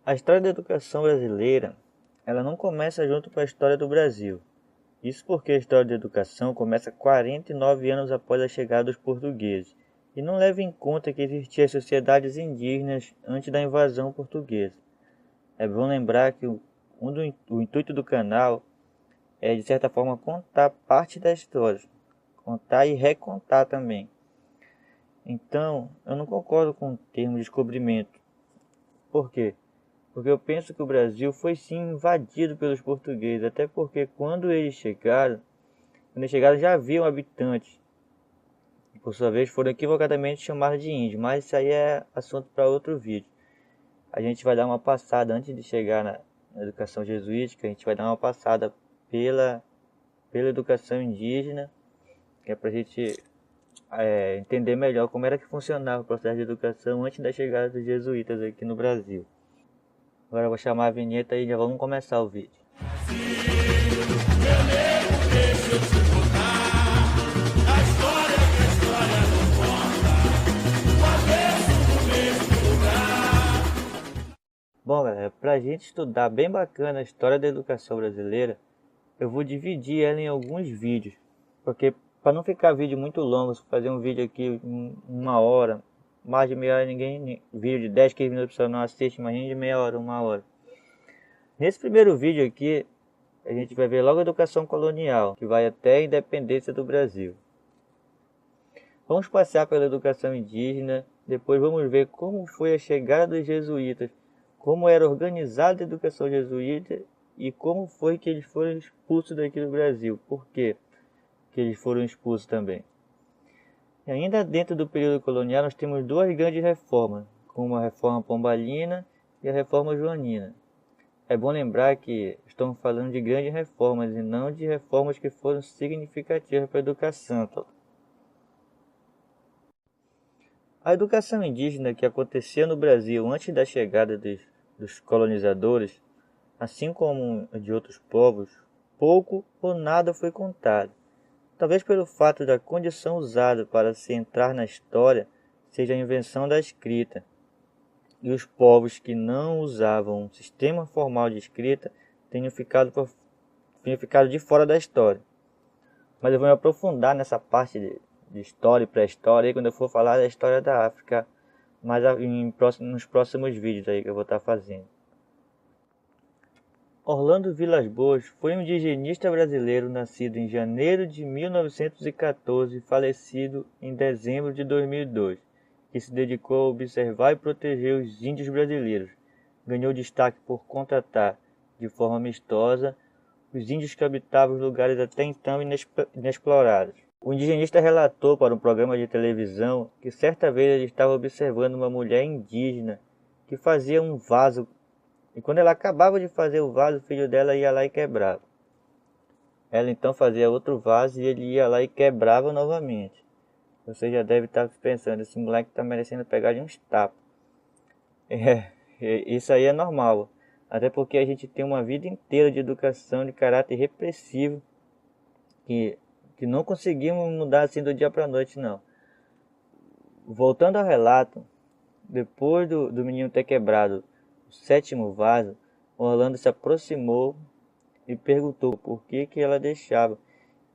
A história da educação brasileira, ela não começa junto com a história do Brasil. Isso porque a história da educação começa 49 anos após a chegada dos portugueses e não leva em conta que existiam sociedades indígenas antes da invasão portuguesa. É bom lembrar que o intuito do canal é, de certa forma, contar parte da história, contar e recontar também. Então, eu não concordo com o termo descobrimento. Por quê? Porque eu penso que o Brasil foi sim invadido pelos portugueses, até porque quando eles chegaram já haviam habitantes, e por sua vez foram equivocadamente chamados de índios, mas isso aí é assunto para outro vídeo. A gente vai dar uma passada, antes de chegar na educação jesuítica, a gente vai dar uma passada pela educação indígena, que é para a gente entender melhor como era que funcionava o processo de educação antes da chegada dos jesuítas aqui no Brasil. Agora eu vou chamar a vinheta e já vamos começar o vídeo. Bom, galera, para a gente estudar bem bacana a história da educação brasileira, eu vou dividir ela em alguns vídeos, porque para não ficar vídeo muito longo, se fazer um vídeo aqui em 1 hora, mais de meia hora vídeo de 10, 15 minutos a pessoa não assiste, imagina de meia hora, 1 hora. Nesse primeiro vídeo aqui, a gente vai ver logo a educação colonial, que vai até a independência do Brasil. Vamos passar pela educação indígena, depois vamos ver como foi a chegada dos jesuítas, como era organizada a educação jesuíta e como foi que eles foram expulsos daqui do Brasil. Por quê que eles foram expulsos também? E ainda dentro do período colonial nós temos duas grandes reformas, como a reforma pombalina e a reforma joanina. É bom lembrar que estamos falando de grandes reformas e não de reformas que foram significativas para a educação. A educação indígena que acontecia no Brasil antes da chegada dos colonizadores, assim como a de outros povos, pouco ou nada foi contado. Talvez pelo fato da condição usada para se entrar na história seja a invenção da escrita, e os povos que não usavam um sistema formal de escrita tenham ficado de fora da história. Mas eu vou me aprofundar nessa parte de história e pré-história quando eu for falar da história da África, mas nos próximos vídeos aí que eu vou estar fazendo. Orlando Vilas Boas foi um indigenista brasileiro nascido em janeiro de 1914 e falecido em dezembro de 2002, que se dedicou a observar e proteger os índios brasileiros. Ganhou destaque por contratar, de forma amistosa, os índios que habitavam os lugares até então inexplorados. O indigenista relatou para um programa de televisão que certa vez ele estava observando uma mulher indígena que fazia um vaso, e quando ela acabava de fazer o vaso, o filho dela ia lá e quebrava. Ela então fazia outro vaso e ele ia lá e quebrava novamente. Você já deve estar pensando, esse moleque está merecendo pegar de uns tapas. Isso aí é normal, até porque a gente tem uma vida inteira de educação de caráter repressivo que não conseguimos mudar assim do dia para a noite, não. Voltando ao relato, depois do menino ter quebrado o 7º vaso, Orlando se aproximou e perguntou por que ela deixava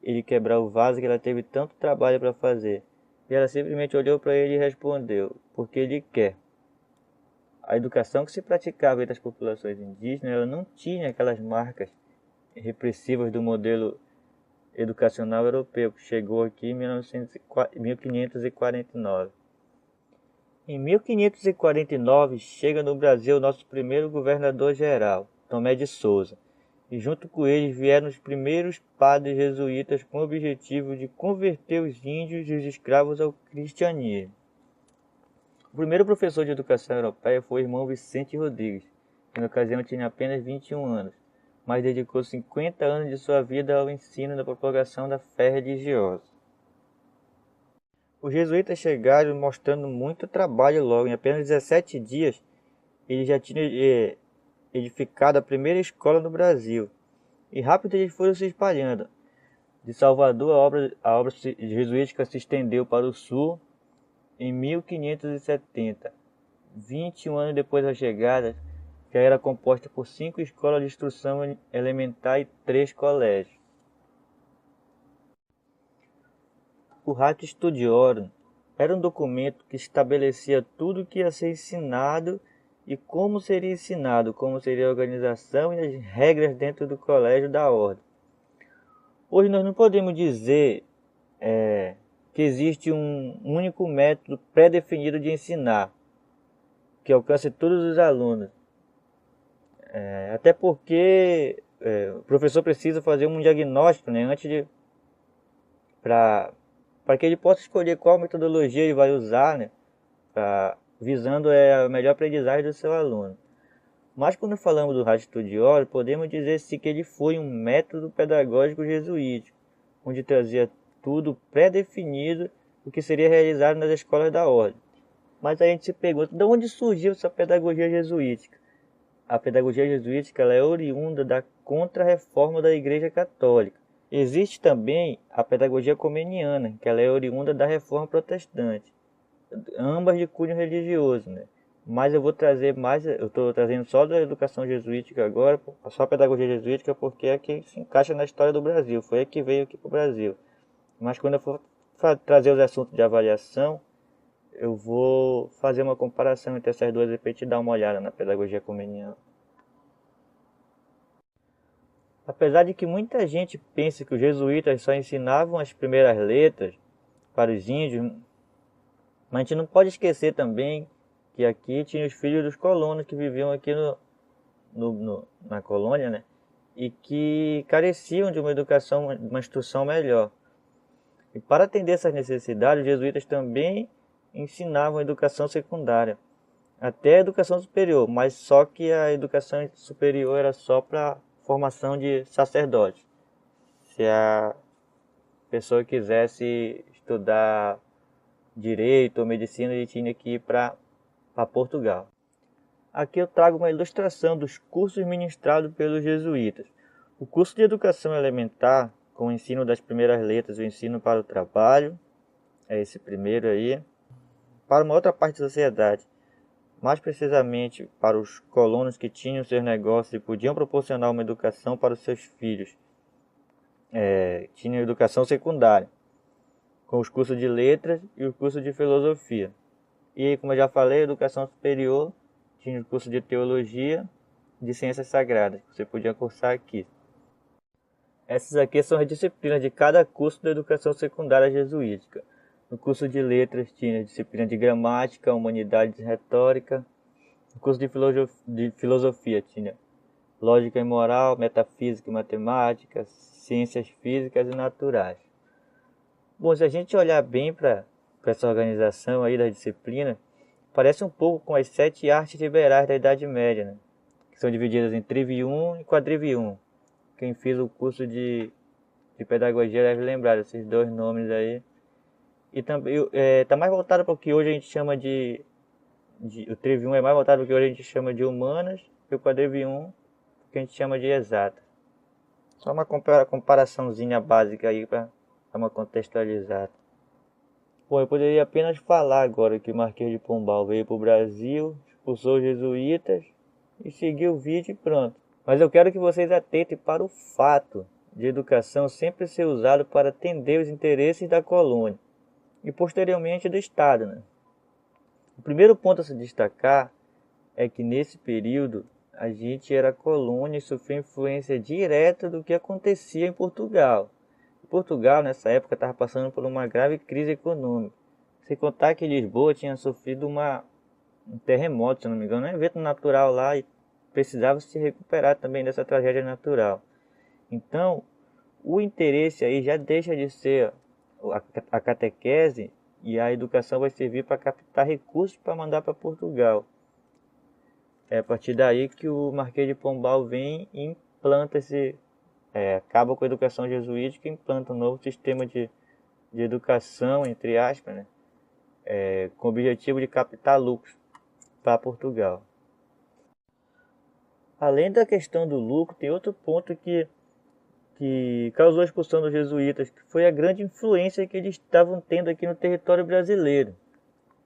ele quebrar o vaso que ela teve tanto trabalho para fazer. E ela simplesmente olhou para ele e respondeu: porque ele quer. A educação que se praticava entre as populações indígenas, ela não tinha aquelas marcas repressivas do modelo educacional europeu, que chegou aqui em 1549. Em 1549 chega no Brasil o nosso primeiro governador-geral, Tomé de Souza, e junto com eles vieram os primeiros padres jesuítas com o objetivo de converter os índios e os escravos ao cristianismo. O primeiro professor de educação europeia foi o irmão Vicente Rodrigues, que na ocasião tinha apenas 21 anos, mas dedicou 50 anos de sua vida ao ensino da propagação da fé religiosa. Os jesuítas chegaram mostrando muito trabalho logo. Em apenas 17 dias, ele já tinha edificado a primeira escola no Brasil. E rápido eles foram se espalhando. De Salvador, a obra jesuítica se estendeu para o sul em 1570. 21 anos depois da chegada, que era composta por 5 escolas de instrução elementar e 3 colégios. O Ratio Studiorum era um documento que estabelecia tudo o que ia ser ensinado e como seria ensinado, como seria a organização e as regras dentro do colégio da ordem. Hoje nós não podemos dizer que existe um único método pré-definido de ensinar, que alcance todos os alunos. Até porque o professor precisa fazer um diagnóstico, né, antes de para que ele possa escolher qual metodologia ele vai usar, né, visando a melhor aprendizagem do seu aluno. Mas quando falamos do Ratio Studiorum, podemos dizer sim que ele foi um método pedagógico jesuítico, onde trazia tudo pré-definido o que seria realizado nas escolas da ordem. Mas a gente se pergunta, de onde surgiu essa pedagogia jesuítica? A pedagogia jesuítica ela é oriunda da contra-reforma da Igreja Católica. Existe também a pedagogia comeniana, que ela é oriunda da Reforma Protestante, ambas de cunho religioso, né? Mas eu vou trazer mais, eu estou trazendo só da educação jesuítica agora, só a pedagogia jesuítica, porque é que se encaixa na história do Brasil, foi a que veio aqui para o Brasil. Mas quando eu for trazer os assuntos de avaliação, eu vou fazer uma comparação entre essas duas e para a gente dar uma olhada na pedagogia comeniana. Apesar de que muita gente pensa que os jesuítas só ensinavam as primeiras letras para os índios, mas a gente não pode esquecer também que aqui tinha os filhos dos colonos que viviam aqui na colônia, né? E que careciam de uma educação, uma instrução melhor. E para atender essas necessidades, os jesuítas também ensinavam a educação secundária, até a educação superior, mas só que a educação superior era só para formação de sacerdote. Se a pessoa quisesse estudar direito ou medicina, ele tinha que ir para Portugal. Aqui eu trago uma ilustração dos cursos ministrados pelos jesuítas. O curso de educação elementar, com o ensino das primeiras letras, o ensino para o trabalho, é esse primeiro aí, para uma outra parte da sociedade, mais precisamente para os colonos que tinham seus negócios e podiam proporcionar uma educação para os seus filhos. Tinha educação secundária, com os cursos de letras e o curso de filosofia. E, como eu já falei, educação superior, tinha o curso de teologia, de ciências sagradas, que você podia cursar aqui. Essas aqui são as disciplinas de cada curso da educação secundária jesuítica. No curso de letras tinha disciplina de gramática, humanidades e retórica. No curso de filosofia tinha lógica e moral, metafísica e matemática, ciências físicas e naturais. Bom, se a gente olhar bem para essa organização aí da disciplina, parece um pouco com as 7 artes liberais da Idade Média, né? Que são divididas em trivium e quadrivium. Quem fez o curso de pedagogia deve lembrar desses dois nomes aí. E também está mais voltado para o que hoje a gente chama o trivium é mais voltado para o que hoje a gente chama de humanas, e o quadrivium que a gente chama de exatas. Só uma comparaçãozinha básica aí para dar uma contextualizada. Bom, eu poderia apenas falar agora que o Marquês de Pombal veio para o Brasil, expulsou os jesuítas e seguiu o vídeo e pronto. Mas eu quero que vocês atentem para o fato de educação sempre ser usado para atender os interesses da colônia e posteriormente do Estado, né? O primeiro ponto a se destacar é que nesse período a gente era colônia e sofreu influência direta do que acontecia em Portugal. Portugal nessa época estava passando por uma grave crise econômica. Sem contar que Lisboa tinha sofrido um terremoto, se não me engano, um evento natural lá e precisava se recuperar também dessa tragédia natural. Então, o interesse aí já deixa de ser a catequese e a educação vai servir para captar recursos para mandar para Portugal. É a partir daí que o Marquês de Pombal vem e implanta acaba com a educação jesuítica e implanta um novo sistema de educação, entre aspas, né? Com o objetivo de captar lucros para Portugal. Além da questão do lucro, tem outro ponto que causou a expulsão dos jesuítas, que foi a grande influência que eles estavam tendo aqui no território brasileiro.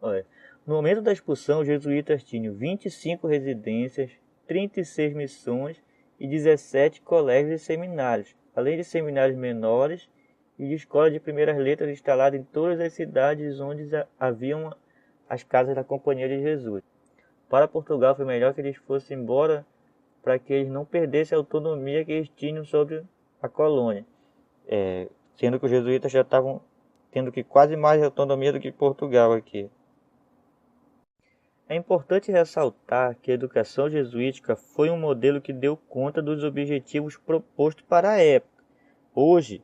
Olha, no momento da expulsão, os jesuítas tinham 25 residências, 36 missões e 17 colégios e seminários, além de seminários menores e de escolas de primeiras letras instaladas em todas as cidades onde haviam as casas da Companhia de Jesus. Para Portugal foi melhor que eles fossem embora para que eles não perdessem a autonomia que eles tinham sobre a colônia, sendo que os jesuítas já estavam tendo que quase mais autonomia do que Portugal aqui. É importante ressaltar que a educação jesuítica foi um modelo que deu conta dos objetivos propostos para a época. Hoje,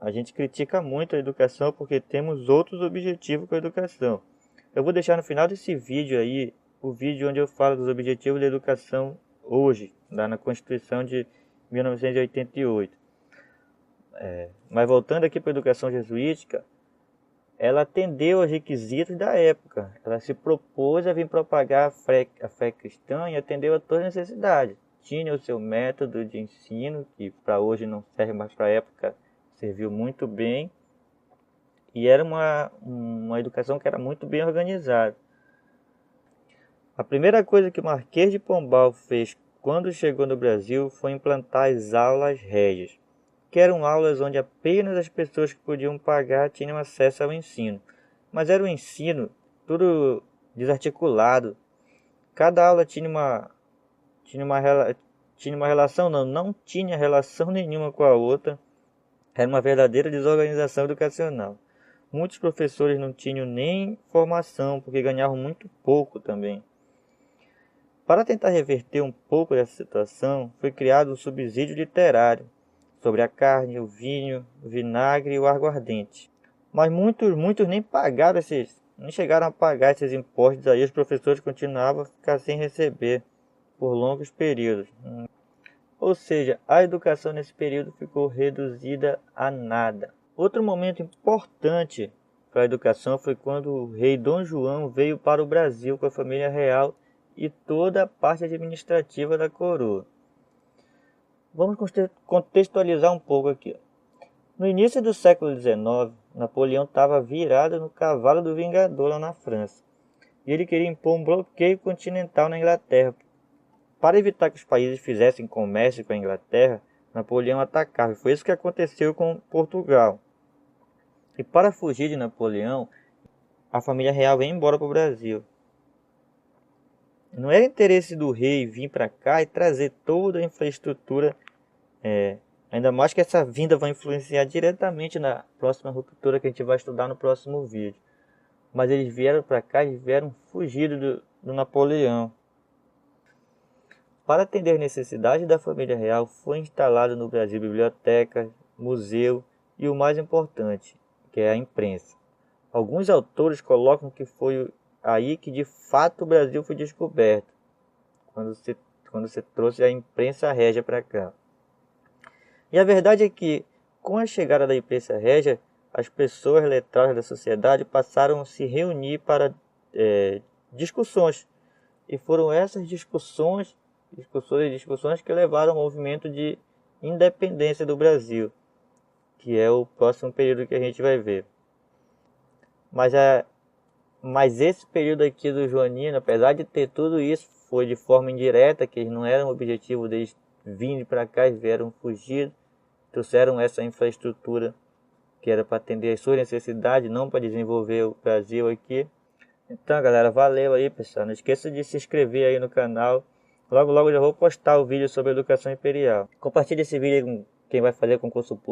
a gente critica muito a educação porque temos outros objetivos com a educação. Eu vou deixar no final desse vídeo aí, o vídeo onde eu falo dos objetivos da educação hoje, lá na Constituição de 1988. Mas voltando aqui para a educação jesuítica, ela atendeu aos requisitos da época. Ela se propôs a vir propagar a fé cristã e atendeu a todas as necessidades. Tinha o seu método de ensino, que para hoje não serve, mas para a época serviu muito bem. E era uma educação que era muito bem organizada. A primeira coisa que o Marquês de Pombal fez quando chegou no Brasil foi implantar as aulas régias, que eram aulas onde apenas as pessoas que podiam pagar tinham acesso ao ensino. Mas era um ensino tudo desarticulado. Cada aula tinha uma relação, não tinha relação nenhuma com a outra. Era uma verdadeira desorganização educacional. Muitos professores não tinham nem formação, porque ganhavam muito pouco também. Para tentar reverter um pouco dessa situação, foi criado um subsídio literário sobre a carne, o vinho, o vinagre e o aguardente. Mas muitos nem chegaram a pagar esses impostos, aí os professores continuavam a ficar sem receber por longos períodos. Ou seja, a educação nesse período ficou reduzida a nada. Outro momento importante para a educação foi quando o rei Dom João veio para o Brasil com a família real e toda a parte administrativa da coroa. Vamos contextualizar um pouco aqui. No início do século XIX, Napoleão estava virado no cavalo do Vingador lá na França. E ele queria impor um bloqueio continental na Inglaterra. Para evitar que os países fizessem comércio com a Inglaterra, Napoleão atacava. E foi isso que aconteceu com Portugal. E para fugir de Napoleão, a família real veio embora para o Brasil. Não era interesse do rei vir para cá e trazer toda a infraestrutura, ainda mais que essa vinda vai influenciar diretamente na próxima ruptura que a gente vai estudar no próximo vídeo. Mas eles vieram para cá e vieram fugidos do Napoleão. Para atender as necessidades da família real, foi instalado no Brasil biblioteca, museu e o mais importante, que é a imprensa. Alguns autores colocam que foi aí que de fato o Brasil foi descoberto, quando se trouxe a imprensa régia para cá. E a verdade é que, com a chegada da imprensa régia, as pessoas letradas da sociedade passaram a se reunir para discussões. E foram essas discussões que levaram ao movimento de independência do Brasil, que é o próximo período que a gente vai ver. Mas esse período aqui do Joanino, apesar de ter tudo isso, foi de forma indireta, que não era um objetivo deles virem para cá, eles vieram fugir, trouxeram essa infraestrutura que era para atender as suas necessidades, não para desenvolver o Brasil aqui. Então, galera, valeu aí, pessoal. Não esqueça de se inscrever aí no canal. Logo, logo já vou postar o vídeo sobre a educação imperial. Compartilhe esse vídeo com quem vai fazer concurso público.